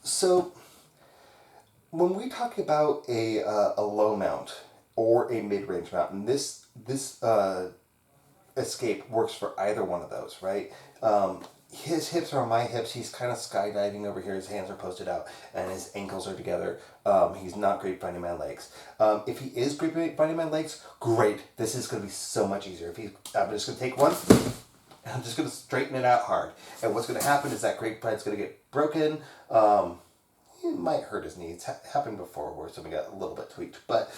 So when we talk about a low mount or a mid range mount, and this escape works for either one of those, right? His hips are on my hips. He's kind of skydiving over here. His hands are posted out, and his ankles are together. He's not great finding my legs. If he is great finding my legs, great. This is going to be so much easier. I'm just going to take one. And I'm just going to straighten it out hard. And what's going to happen is that grapevine going to get broken. It might hurt his knee. It's happened before where something got a little bit tweaked. But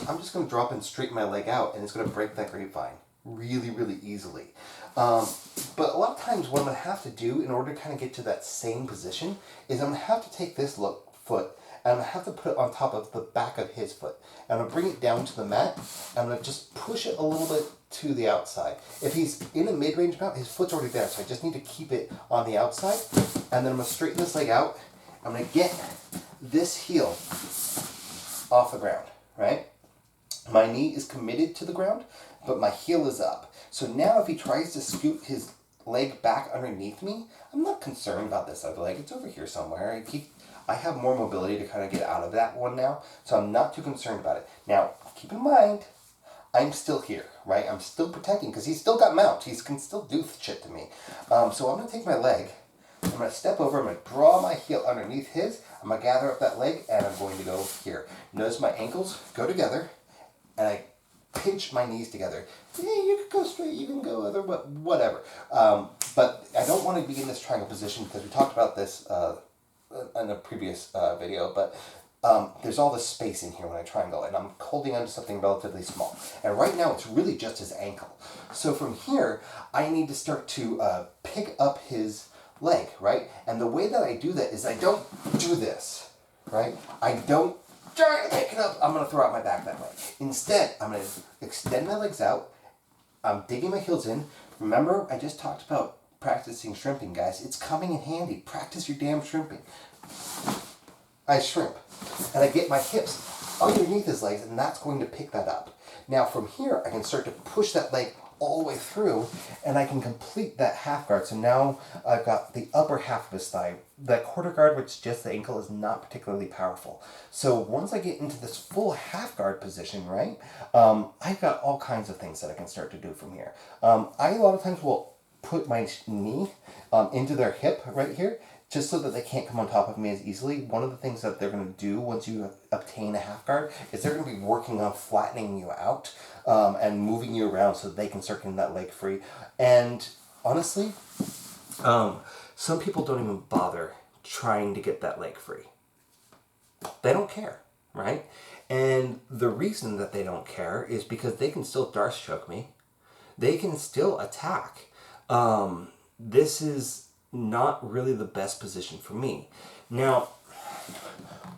I'm just going to drop and straighten my leg out, and it's going to break that grapevine really, really easily. But a lot of times what I'm going to have to do in order to kind of get to that same position is I'm going to have to take this foot and I'm going to have to put it on top of the back of his foot. And I'm going to bring it down to the mat. I'm going to just push it a little bit to the outside. If he's in a mid-range mount, his foot's already there, so I just need to keep it on the outside. And then I'm going to straighten this leg out. I'm going to get this heel off the ground, right? My knee is committed to the ground, but my heel is up. So now if he tries to scoot his leg back underneath me, I'm not concerned about this other leg. It's over here somewhere. I have more mobility to kind of get out of that one now, so I'm not too concerned about it. Now, keep in mind, I'm still here, right? I'm still protecting because he's still got mount. He can still do shit to me. So I'm going to take my leg. I'm going to step over. I'm going to draw my heel underneath his. I'm going to gather up that leg, and I'm going to go here. Notice my ankles go together, and I pinch my knees together. Yeah, you can go straight, you can go other, but whatever. But I don't want to be in this triangle position because we talked about this in a previous video, but there's all this space in here when I triangle, and I'm holding onto something relatively small. And right now it's really just his ankle. So from here, I need to start to pick up his leg, right? And the way that I do that is I don't do this, right? I don't try to pick it up. I'm going to throw out my back that way. Instead, I'm going to extend my legs out. I'm digging my heels in. Remember, I just talked about practicing shrimping, guys. It's coming in handy. Practice your damn shrimping. I shrimp. And I get my hips underneath his legs, and that's going to pick that up. Now from here, I can start to push that leg all the way through, and I can complete that half guard. So now I've got the upper half of his thigh. That quarter guard, which is just the ankle, is not particularly powerful. So once I get into this full half guard position, right, I've got all kinds of things that I can start to do from here. I a lot of times will put my knee into their hip right here, just so that they can't come on top of me as easily. One of the things that they're going to do once you obtain a half guard is they're going to be working on flattening you out and moving you around so that they can start getting that leg free. And honestly, some people don't even bother trying to get that leg free. They don't care, right? And the reason that they don't care is because they can still Darce choke me. They can still attack. This is not really the best position for me. Now,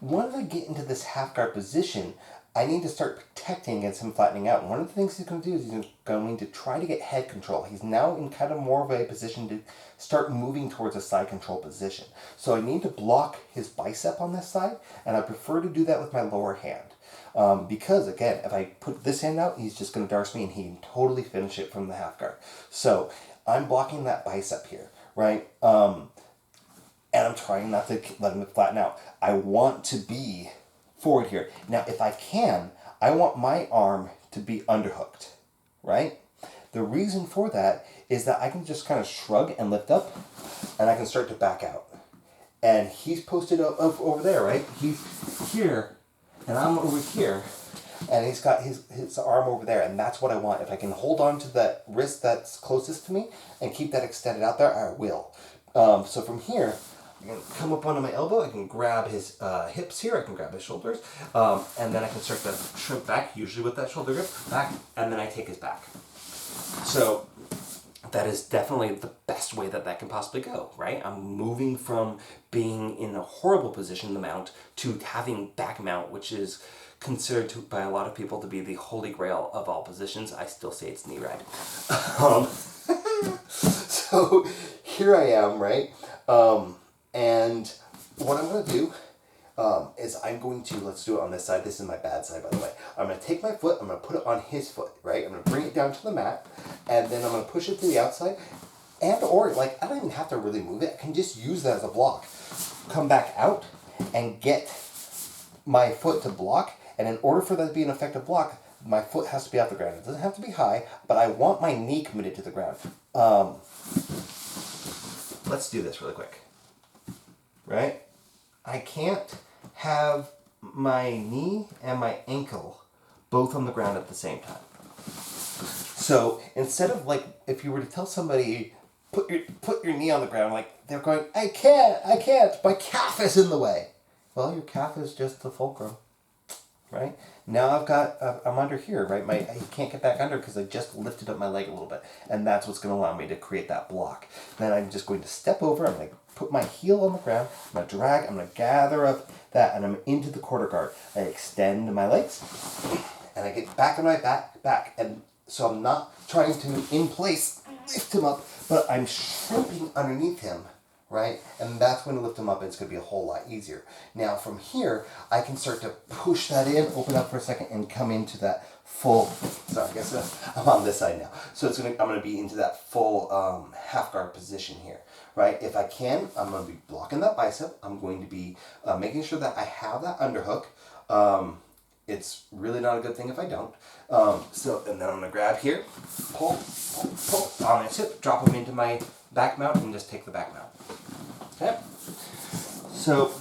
once I get into this half guard position, I need to start protecting against him flattening out. And one of the things he's going to do is he's going to try to get head control. He's now in kind of more of a position to start moving towards a side control position. So I need to block his bicep on this side, and I prefer to do that with my lower hand. Because, again, if I put this hand out, he's just going to Darce me, and he can totally finish it from the half guard. So I'm blocking that bicep here, right? And I'm trying not to let him flatten out. I want to be forward here. Now, if I can, I want my arm to be underhooked, right? The reason for that is that I can just kind of shrug and lift up, and I can start to back out. And he's posted up over there, right? He's here, and I'm over here, and he's got his arm over there, and that's what I want. If I can hold on to that wrist that's closest to me and keep that extended out there, I will. So from here, I can come up onto my elbow, I can grab his hips here, I can grab his shoulders, and then I can start to shrimp back, usually with that shoulder grip, back, and then I take his back. So that is definitely the best way that can possibly go, right? I'm moving from being in a horrible position in the mount to having back mount, which is considered by a lot of people to be the holy grail of all positions. I still say it's knee rag. So here I am, right? And what I'm going to do is I'm going to, let's do it on this side. This is my bad side, by the way. I'm going to take my foot, I'm going to put it on his foot, right? I'm going to bring it down to the mat, and then I'm going to push it to the outside, And or like I don't even have to really move it. I can just use that as a block. Come back out and get my foot to block. And in order for that to be an effective block, my foot has to be off the ground. It doesn't have to be high, but I want my knee committed to the ground. Let's do this really quick. Right? I can't have my knee and my ankle both on the ground at the same time. So instead of like, if you were to tell somebody, put your knee on the ground, like they're going, I can't, my calf is in the way. Well, your calf is just the fulcrum, right? Now I'm under here, right? I can't get back under because I just lifted up my leg a little bit. And that's what's going to allow me to create that block. Then I'm just going to step over, I'm going to put my heel on the ground, I'm going to drag, I'm going to gather up that, and I'm into the quarter guard. I extend my legs, and I get back on my back. And so I'm not trying to, in place, lift him up, but I'm shrimping underneath him, right? And that's going to lift him up, and it's going to be a whole lot easier. Now from here, I can start to push that in, open up for a second, and come into that full, sorry, I guess I'm on this side now. So I'm going to be into that full half guard position here, right? If I can, I'm going to be blocking that bicep. I'm going to be making sure that I have that underhook. It's really not a good thing if I don't. And then I'm going to grab here, pull on his hip, drop him into my back mount, and just take the back mount. Okay? So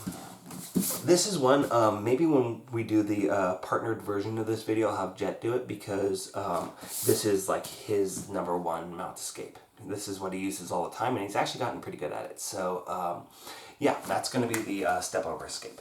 this is one, maybe when we do the partnered version of this video, I'll have Jet do it, because this is like his number one mount escape. This is what he uses all the time, and he's actually gotten pretty good at it. So yeah, that's going to be the step over escape.